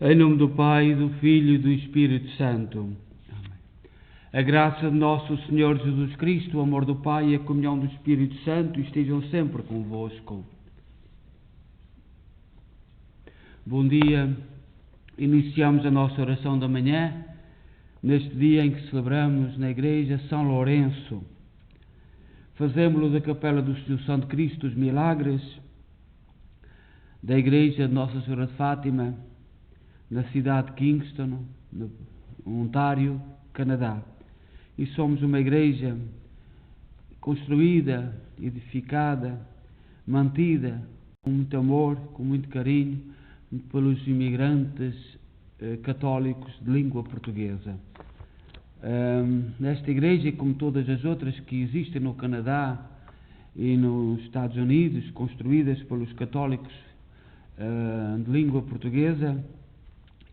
Em nome do Pai, do Filho e do Espírito Santo. Amém. A graça de nosso Senhor Jesus Cristo, o amor do Pai e a comunhão do Espírito Santo estejam sempre convosco. Bom dia. Iniciamos a nossa oração da manhã, neste dia em que celebramos na Igreja São Lourenço. Fazemos-lo da Capela do Santo Cristo dos Milagres, da Igreja de Nossa Senhora de Fátima, na cidade de Kingston, no Ontário, Canadá. E somos uma igreja construída, edificada, mantida com muito amor, com muito carinho, pelos imigrantes católicos de língua portuguesa. Nesta igreja, como todas as outras que existem no Canadá e nos Estados Unidos, construídas pelos católicos de língua portuguesa,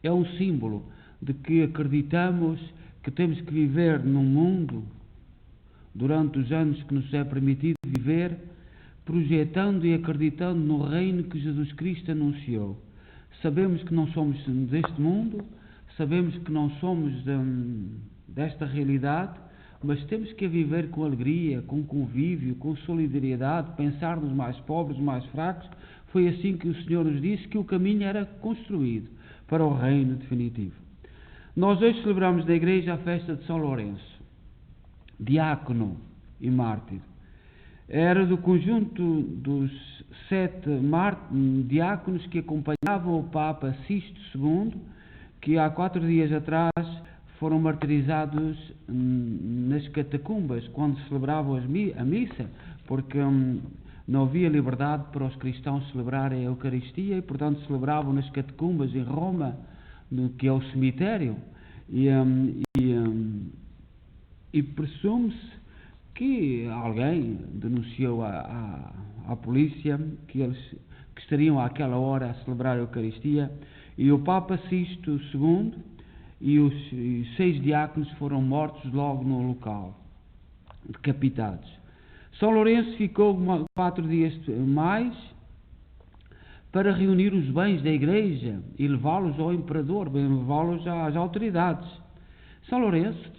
é um símbolo de que acreditamos que temos que viver num mundo, durante os anos que nos é permitido viver, projetando e acreditando no reino que Jesus Cristo anunciou. Sabemos que não somos deste mundo, sabemos que não somos desta realidade, mas temos que viver com alegria, com convívio, com solidariedade, pensar nos mais pobres, nos mais fracos. Foi assim que o Senhor nos disse que o caminho era construído para o reino definitivo. Nós hoje celebramos na igreja a festa de São Lourenço, diácono e mártir. Era do conjunto dos 7 diáconos que acompanhavam o Papa Sisto II, que há 4 dias atrás foram martirizados nas catacumbas, quando se celebravam a missa, porque não havia liberdade para os cristãos celebrarem a Eucaristia e, portanto, celebravam nas catacumbas em Roma, que é o cemitério, e presume-se que alguém denunciou à polícia que eles que estariam àquela hora a celebrar a Eucaristia, e o Papa Sisto II e os 6 diáconos foram mortos logo no local, decapitados. São Lourenço ficou 4 dias mais para reunir os bens da igreja e levá-los ao imperador, levá-los às autoridades. São Lourenço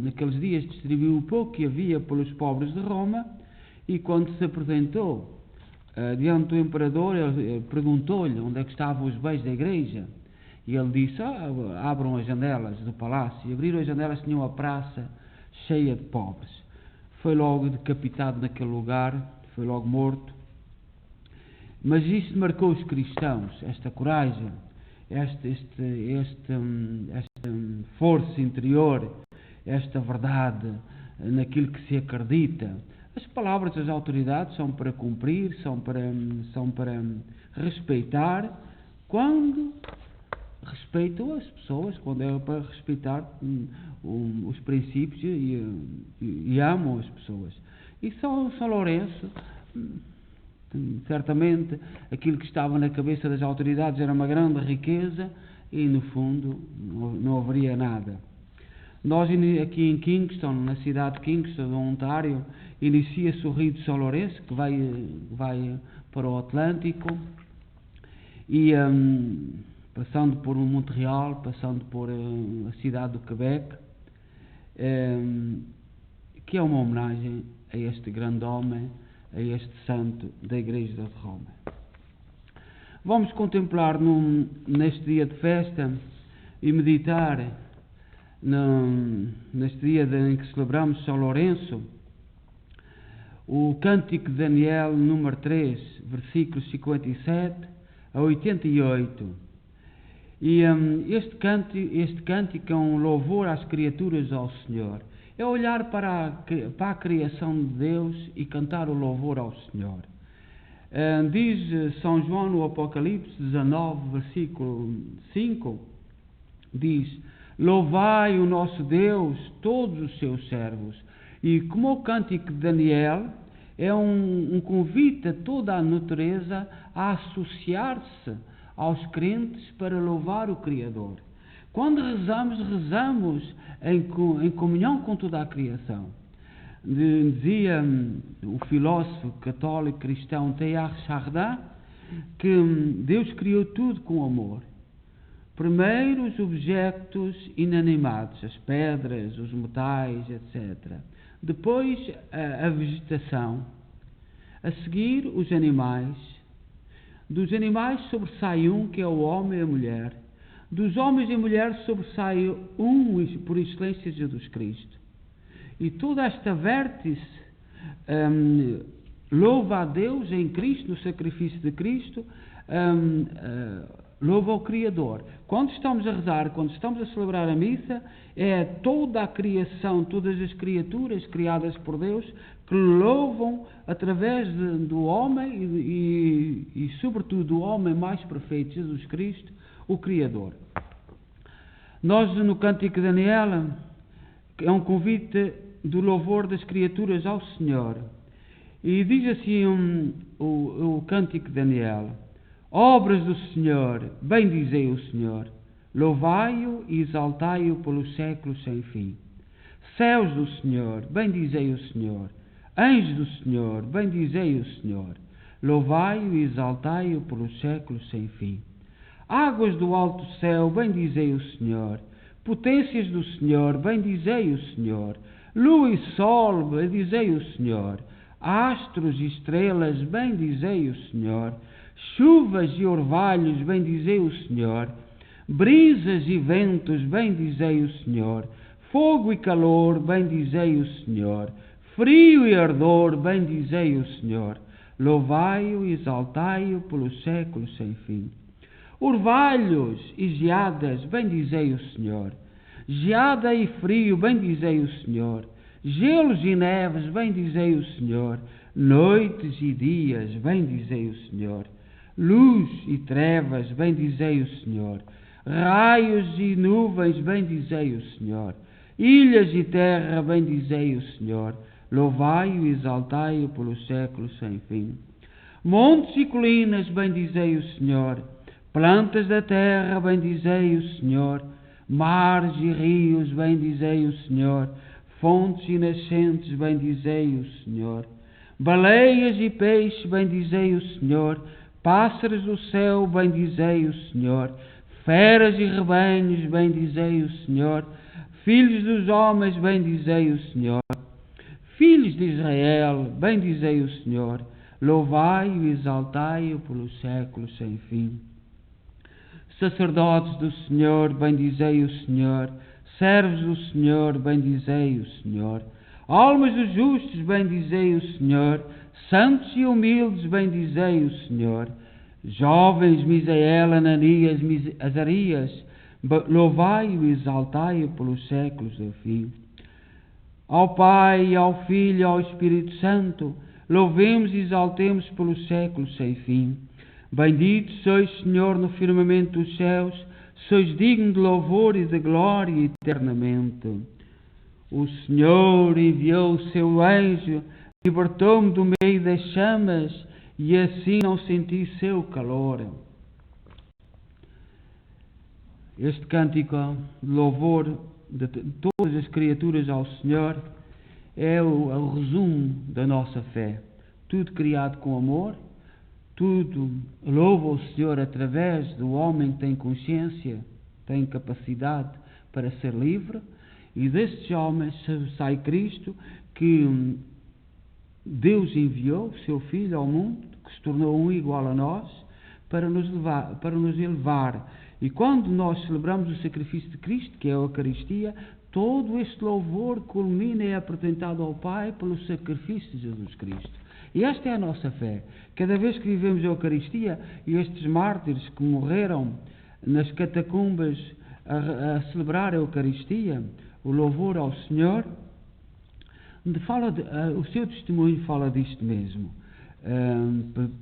naqueles dias, distribuiu o pouco que havia pelos pobres de Roma, e quando se apresentou diante do imperador, ele perguntou-lhe onde é que estavam os bens da igreja, e ele disse: abram as janelas do palácio. E abriram as janelas, tinham a praça cheia de pobres. Foi logo decapitado naquele lugar, foi logo morto. Mas isso marcou os cristãos, esta coragem, esta força interior, esta verdade naquilo que se acredita. As palavras das autoridades são para cumprir, são para respeitar, quando respeitam as pessoas, quando é para respeitar os princípios e amam as pessoas. E São Lourenço, certamente, aquilo que estava na cabeça das autoridades era uma grande riqueza e, no fundo, não haveria nada. Nós, aqui em Kingston, na cidade de Kingston, do Ontário, inicia-se o Rio de São Lourenço, que vai para o Atlântico, e passando por Montreal, passando por a cidade do Quebec, que é uma homenagem a este grande homem, a este santo da Igreja de Roma. Vamos contemplar neste dia de festa e meditar neste dia em que celebramos São Lourenço, o Cântico de Daniel, número 3, versículos 57 a 88. E este cântico é um louvor às criaturas ao Senhor. É olhar para a criação de Deus e cantar o louvor ao Senhor. Diz São João no Apocalipse 19, versículo 5, diz: louvai o nosso Deus, todos os seus servos. E como o Cântico de Daniel é um convite a toda a natureza a associar-se aos crentes para louvar o Criador. Quando rezamos em comunhão com toda a criação. Dizia o filósofo católico cristão Teilhard de Chardin que Deus criou tudo com amor. Primeiro os objetos inanimados, as pedras, os metais, etc. Depois a vegetação. A seguir os animais. Dos animais sobressai um, que é o homem e a mulher. Dos homens e mulheres sobressai um, por excelência, Jesus Cristo. E toda esta vértice louva a Deus em Cristo, no sacrifício de Cristo, louva ao Criador. Quando estamos a rezar, quando estamos a celebrar a missa, é toda a criação, todas as criaturas criadas por Deus que louvam através do homem e sobretudo do homem mais perfeito, Jesus Cristo, o Criador. Nós, no Cântico de Daniel, é um convite do louvor das criaturas ao Senhor. E diz assim o Cântico de Daniel: obras do Senhor, bendizei o Senhor, louvai-o e exaltai-o pelos séculos sem fim. Céus do Senhor, bendizei o Senhor, anjos do Senhor, bendizei o Senhor, louvai-o e exaltai-o pelos séculos sem fim. Águas do alto céu, bendizei o Senhor, potências do Senhor, bendizei o Senhor, lua e sol, bendizei o Senhor, astros e estrelas, bendizei o Senhor, chuvas e orvalhos, bendizei o Senhor, brisas e ventos, bendizei o Senhor, fogo e calor, bendizei o Senhor, frio e ardor, bendizei o Senhor, louvai-o e exaltai-o pelos séculos sem fim. Orvalhos e geadas, bendizei o Senhor, geada e frio, bendizei o Senhor, gelos e neves, bendizei o Senhor, noites e dias, bendizei o Senhor, luz e trevas, bendizei o Senhor, raios e nuvens, bendizei o Senhor, ilhas e terra, bendizei o Senhor, louvai-o e exaltai-o pelos séculos sem fim. Montes e colinas, bendizei o Senhor, plantas da terra, bendizei o Senhor, mares e rios, bendizei o Senhor, fontes e nascentes, bendizei o Senhor, baleias e peixes, bendizei o Senhor, pássaros do céu, bendizei o Senhor, feras e rebanhos, bendizei o Senhor, filhos dos homens, bendizei o Senhor, filhos de Israel, bendizei o Senhor, louvai-o e exaltai-o pelos séculos sem fim. Sacerdotes do Senhor, bendizei o Senhor, servos do Senhor, bendizei o Senhor, almas dos justos, bendizei o Senhor, santos e humildes, bendizei o Senhor, jovens, Misael, Ananias, Azarias, louvai-o e exaltai-o pelos séculos do fim. Ao Pai, ao Filho e ao Espírito Santo, louvemos e exaltemos pelos séculos sem fim. Bendito sois, Senhor, no firmamento dos céus, sois digno de louvor e de glória eternamente. O Senhor enviou o seu anjo, libertou-me do meio das chamas, e assim não senti seu calor. Este cântico de louvor de todas as criaturas ao Senhor é o resumo da nossa fé. Tudo criado com amor, tudo louva o Senhor através do homem que tem consciência, tem capacidade para ser livre, e destes homens sai Cristo, que Deus enviou o seu Filho ao mundo, que se tornou um igual a nós, para nos elevar. E quando nós celebramos o sacrifício de Cristo, que é a Eucaristia, todo este louvor culmina e é apresentado ao Pai pelo sacrifício de Jesus Cristo. E esta é a nossa fé. Cada vez que vivemos a Eucaristia, e estes mártires que morreram nas catacumbas a celebrar a Eucaristia, o louvor ao Senhor, o seu testemunho fala disto mesmo.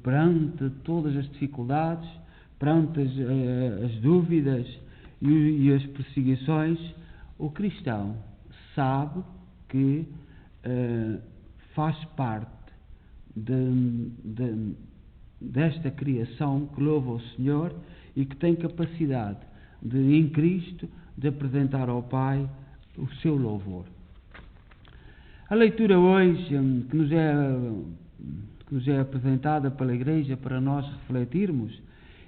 Perante todas as dificuldades, perante as dúvidas e as perseguições, o cristão sabe que faz parte desta criação que louva o Senhor e que tem capacidade em Cristo de apresentar ao Pai o seu louvor. A leitura hoje que nos é apresentada pela Igreja para nós refletirmos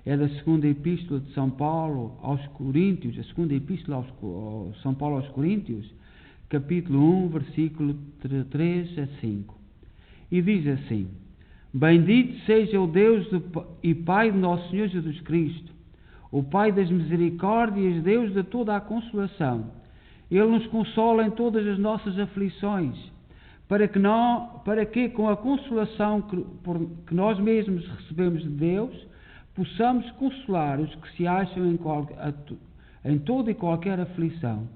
é da segunda epístola de São Paulo aos Coríntios, a segunda epístola São Paulo aos Coríntios, capítulo 1, versículo 3 a 5. E diz assim: Bendito seja o Deus e Pai de nosso Senhor Jesus Cristo, o Pai das misericórdias, Deus de toda a consolação. Ele nos consola em todas as nossas aflições, para que com a consolação que nós mesmos recebemos de Deus, possamos consolar os que se acham em toda e qualquer aflição.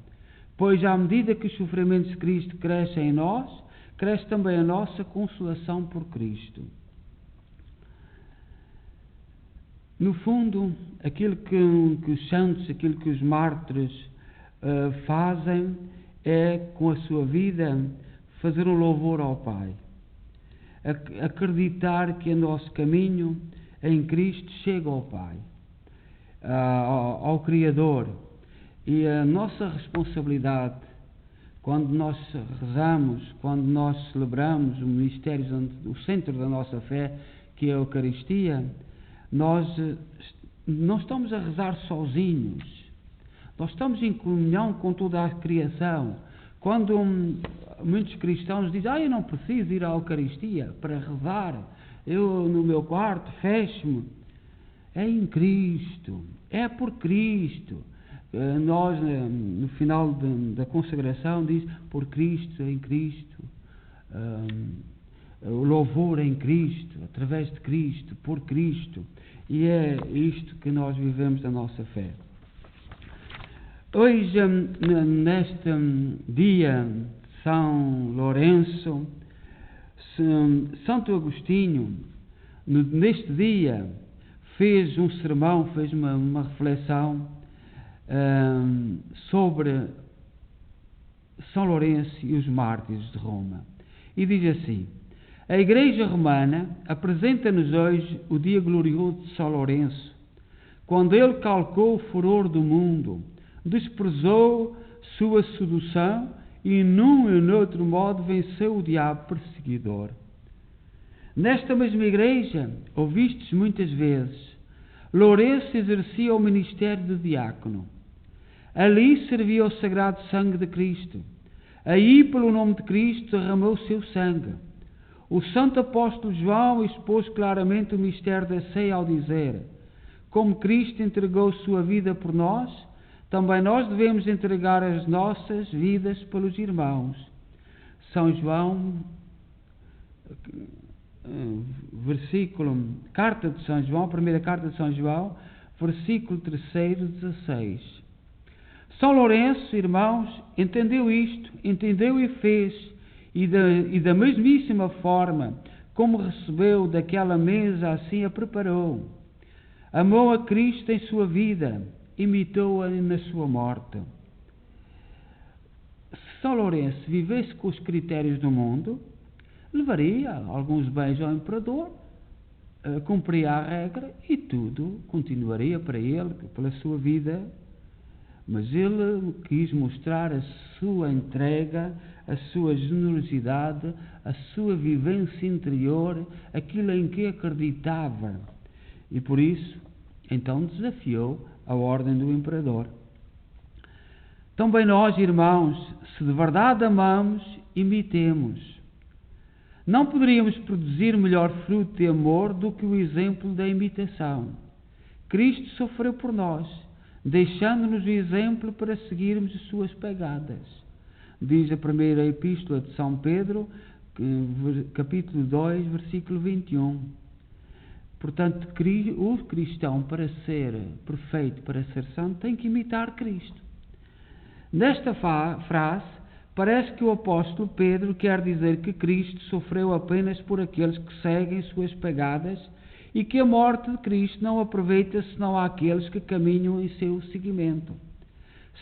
Pois, à medida que os sofrimentos de Cristo crescem em nós, cresce também a nossa consolação por Cristo. No fundo, aquilo que os santos, aquilo que os mártires fazem é, com a sua vida, fazer um louvor ao Pai. Acreditar que o nosso caminho em Cristo chega ao Pai, ao Criador. E a nossa responsabilidade, quando nós rezamos, quando nós celebramos o mistério, o centro da nossa fé, que é a Eucaristia, nós não estamos a rezar sozinhos. Nós estamos em comunhão com toda a criação. Quando muitos cristãos dizem: eu não preciso ir à Eucaristia para rezar, eu no meu quarto fecho-me. É em Cristo, é por Cristo. Nós, no final da consagração, diz: por Cristo, em Cristo, o louvor em Cristo, através de Cristo, por Cristo. E é isto que nós vivemos da nossa fé. Hoje, neste dia de São Lourenço, Santo Agostinho, neste dia, fez um sermão, fez uma reflexão sobre São Lourenço e os mártires de Roma. E diz assim: a Igreja Romana apresenta-nos hoje o dia glorioso de São Lourenço, quando ele calcou o furor do mundo, desprezou sua sedução e num e noutro modo venceu o diabo perseguidor. Nesta mesma igreja, ouvistes muitas vezes, Lourenço exercia o ministério de diácono. Ali servia o sagrado sangue de Cristo. Aí, pelo nome de Cristo, derramou o seu sangue. O santo apóstolo João expôs claramente o mistério da ceia ao dizer: como Cristo entregou sua vida por nós, também nós devemos entregar as nossas vidas pelos irmãos. São João, carta de São João, primeira carta de São João, versículo 3, 16. São Lourenço, irmãos, entendeu isto, entendeu e fez, e da mesmíssima forma como recebeu daquela mesa, assim a preparou. Amou a Cristo em sua vida, imitou-a na sua morte. Se São Lourenço vivesse com os critérios do mundo, levaria alguns bens ao imperador, cumpria a regra e tudo continuaria para ele, pela sua vida. Mas ele quis mostrar a sua entrega, a sua generosidade, a sua vivência interior, aquilo em que acreditava. E por isso, então desafiou a ordem do imperador. Também nós, irmãos, se de verdade amamos, imitemos. Não poderíamos produzir melhor fruto de amor do que o exemplo da imitação. Cristo sofreu por nós, deixando-nos o exemplo para seguirmos as suas pegadas. Diz a primeira epístola de São Pedro, capítulo 2, versículo 21. Portanto, o cristão, para ser perfeito, para ser santo, tem que imitar Cristo. Nesta frase, parece que o apóstolo Pedro quer dizer que Cristo sofreu apenas por aqueles que seguem suas pegadas e que a morte de Cristo não aproveita senão àqueles que caminham em seu seguimento.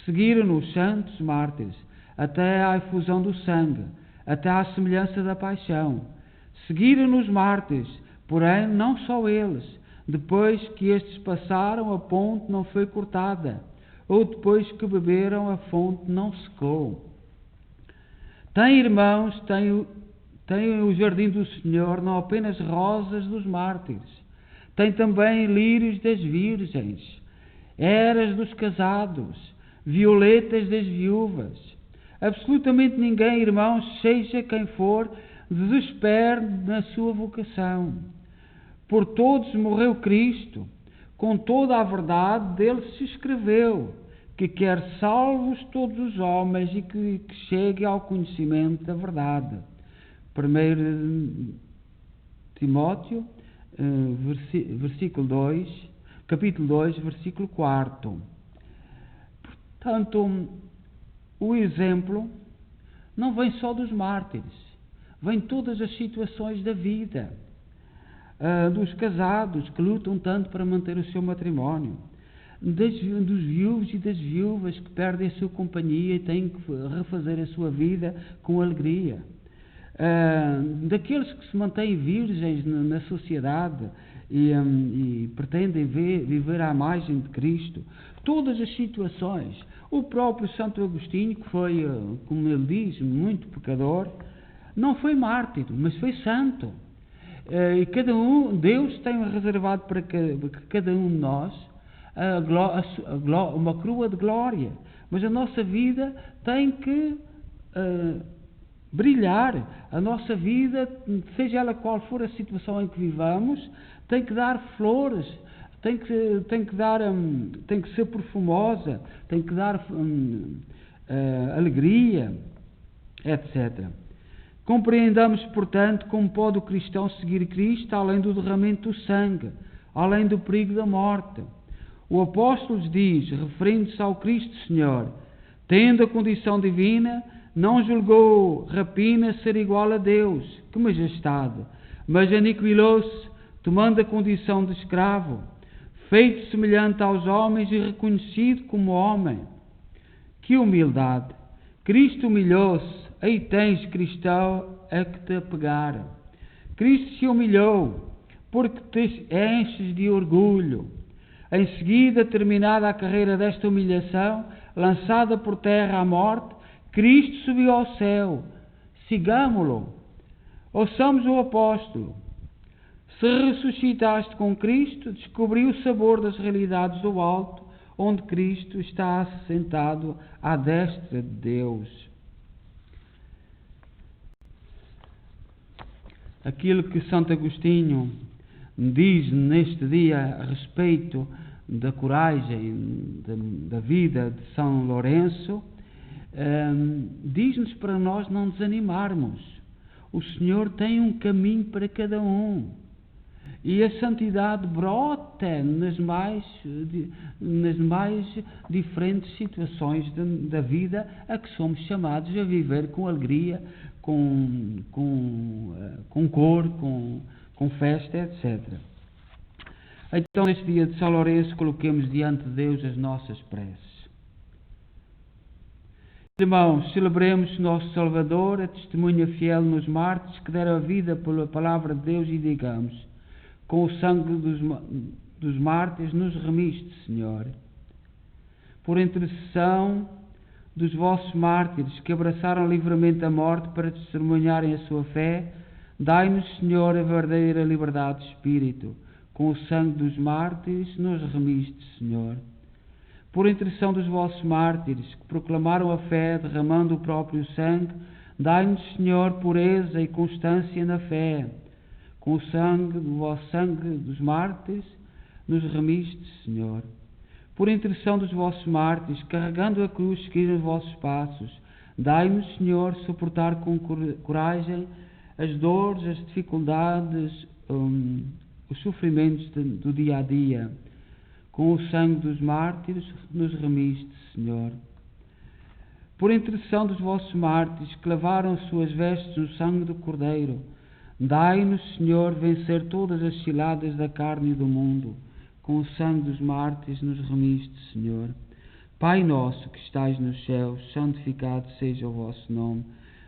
Seguiram-no os santos mártires, até à efusão do sangue, até à semelhança da paixão. Seguiram-no os mártires, porém não só eles, depois que estes passaram, a ponte não foi cortada, ou depois que beberam, a fonte não secou. Tem, irmãos, tem o jardim do Senhor não apenas rosas dos mártires, Tem também lírios das virgens, eras dos casados, violetas das viúvas. Absolutamente ninguém, irmãos, seja quem for, desespere na sua vocação. Por todos morreu Cristo, com toda a verdade dele se escreveu, que quer salvos todos os homens e que chegue ao conhecimento da verdade. 1 Timóteo, capítulo 2, versículo 4. Portanto, o exemplo não vem só dos mártires, vem de todas as situações da vida, dos casados que lutam tanto para manter o seu matrimónio, dos viúvos e das viúvas que perdem a sua companhia e têm que refazer a sua vida com alegria, daqueles que se mantêm virgens na sociedade e pretendem viver à imagem de Cristo. Todas as situações. O próprio Santo Agostinho, que foi, como ele diz, muito pecador, não foi mártir, mas foi santo. E Deus tem reservado para cada um de nós uma coroa de glória. Mas a nossa vida tem que brilhar. A nossa vida, seja ela qual for a situação em que vivamos, tem que dar flores, tem que ser perfumosa, tem que dar alegria, etc. Compreendamos, portanto, como pode o cristão seguir Cristo além do derramamento do sangue, além do perigo da morte. O apóstolo diz, referindo-se ao Cristo Senhor, tendo a condição divina, não julgou rapina ser igual a Deus, que majestade, mas aniquilou-se, tomando a condição de escravo, feito semelhante aos homens e reconhecido como homem. Que humildade! Cristo humilhou-se, aí tens, cristão, a que te apegar. Cristo se humilhou, porque te enches de orgulho. Em seguida, terminada a carreira desta humilhação, lançada por terra à morte, Cristo subiu ao céu. Sigamo-lo. Ouçamos o apóstolo. Se ressuscitaste com Cristo, descobri o sabor das realidades do alto, onde Cristo está assentado à destra de Deus. Aquilo que Santo Agostinho diz neste dia a respeito da coragem da vida de São Lourenço, diz-nos para nós não desanimarmos. O Senhor tem um caminho para cada um. E a santidade brota nas mais diferentes situações da vida a que somos chamados a viver com alegria, com cor, com festa, etc. Então, neste dia de São Lourenço, coloquemos diante de Deus as nossas preces. Irmãos, celebremos nosso Salvador, a testemunha fiel nos mártires que deram a vida pela palavra de Deus e digamos: com o sangue dos mártires nos remiste, Senhor. Por intercessão dos vossos mártires que abraçaram livremente a morte para testemunharem a sua fé, dai-nos, Senhor, a verdadeira liberdade de espírito. Com o sangue dos mártires nos remiste, Senhor. Por intercessão dos vossos mártires que proclamaram a fé derramando o próprio sangue, dai-nos, Senhor, pureza e constância na fé. Com o sangue, do vosso sangue dos mártires, nos remiste, Senhor. Por intercessão dos vossos mártires, carregando a cruz, seguiram os vossos passos, dai-nos, Senhor, suportar com coragem as dores, as dificuldades, os sofrimentos do dia a dia. Com o sangue dos mártires, nos remiste, Senhor. Por intercessão dos vossos mártires, que lavaram suas vestes no sangue do Cordeiro, dai-nos, Senhor, vencer todas as ciladas da carne e do mundo. Com o sangue dos mártires nos remiste, Senhor. Pai nosso que estais nos céus, santificado seja o vosso nome.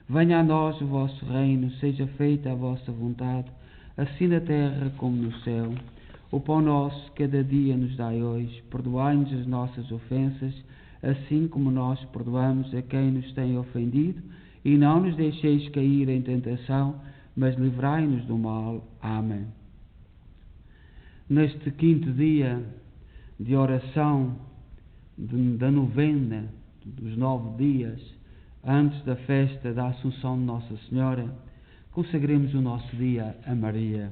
Venha a nós o vosso reino, seja feita a vossa vontade, assim na terra como no céu. O pão nosso cada dia nos dai hoje. Perdoai-nos as nossas ofensas, assim como nós perdoamos a quem nos tem ofendido, e não nos deixeis cair em tentação, mas livrai-nos do mal. Amém. neste quinto dia de oração da novena dos 9 dias antes da festa da Assunção de Nossa Senhora, consagremos o nosso dia a Maria.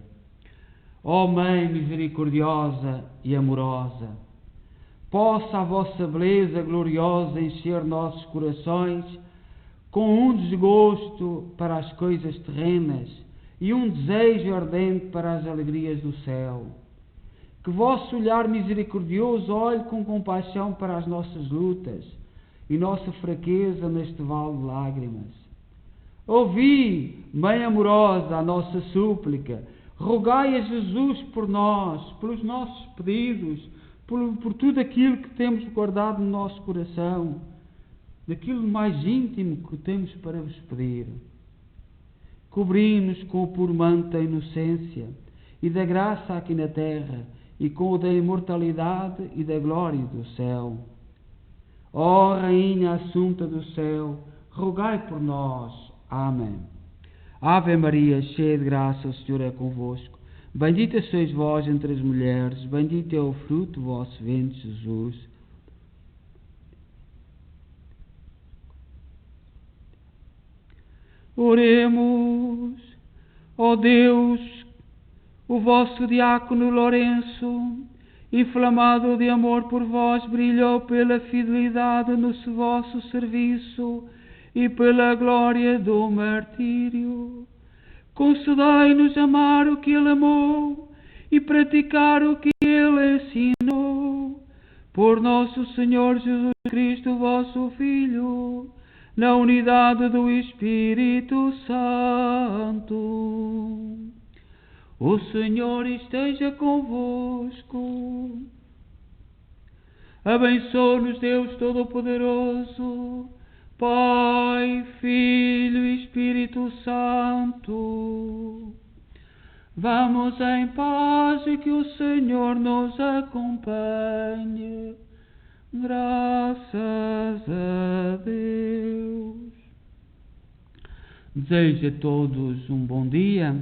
Ó Mãe misericordiosa e amorosa, possa a vossa beleza gloriosa encher nossos corações com um desgosto para as coisas terrenas e um desejo ardente para as alegrias do céu. Que vosso olhar misericordioso olhe com compaixão para as nossas lutas e nossa fraqueza neste vale de lágrimas. Ouvi, Mãe amorosa, a nossa súplica. Rogai a Jesus por nós, pelos nossos pedidos, por tudo aquilo que temos guardado no nosso coração, daquilo mais íntimo que temos para vos pedir. Cobri-nos com o puro manto da inocência e da graça aqui na terra, e com o da imortalidade e da glória do céu. Ó Rainha Assunta do céu, rogai por nós. Amém. Ave Maria, cheia de graça, o Senhor é convosco. Bendita sois vós entre as mulheres, bendito é o fruto do vosso ventre, Jesus. Oremos. Ó Deus, o vosso diácono Lourenço, inflamado de amor por vós, brilhou pela fidelidade no vosso serviço e pela glória do martírio. Concedei-nos amar o que ele amou e praticar o que ele ensinou. Por nosso Senhor Jesus Cristo, vosso Filho, na unidade do Espírito Santo. O Senhor esteja convosco. Abençoe-nos Deus Todo-Poderoso, Pai, Filho e Espírito Santo. Vamos em paz e que o Senhor nos acompanhe. Graças a Deus. Desejo a todos um bom dia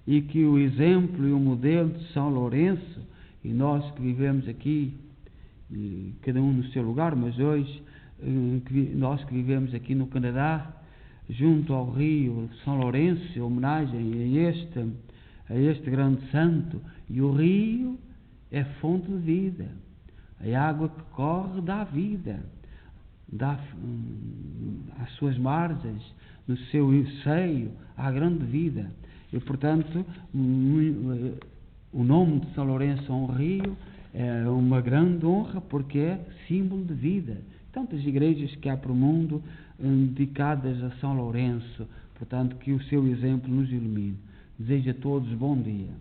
e que o exemplo e o modelo de São Lourenço, e nós que vivemos aqui, cada um no seu lugar, mas hoje nós que vivemos aqui no Canadá, junto ao rio São Lourenço, em homenagem a este grande santo, e o rio é fonte de vida. A água que corre dá vida, dá às suas margens, no seu seio, há grande vida. E, portanto, o nome de São Lourenço a um rio é uma grande honra, porque é símbolo de vida. Tantas igrejas que há para o mundo dedicadas a São Lourenço, portanto, que o seu exemplo nos ilumine. Desejo a todos bom dia.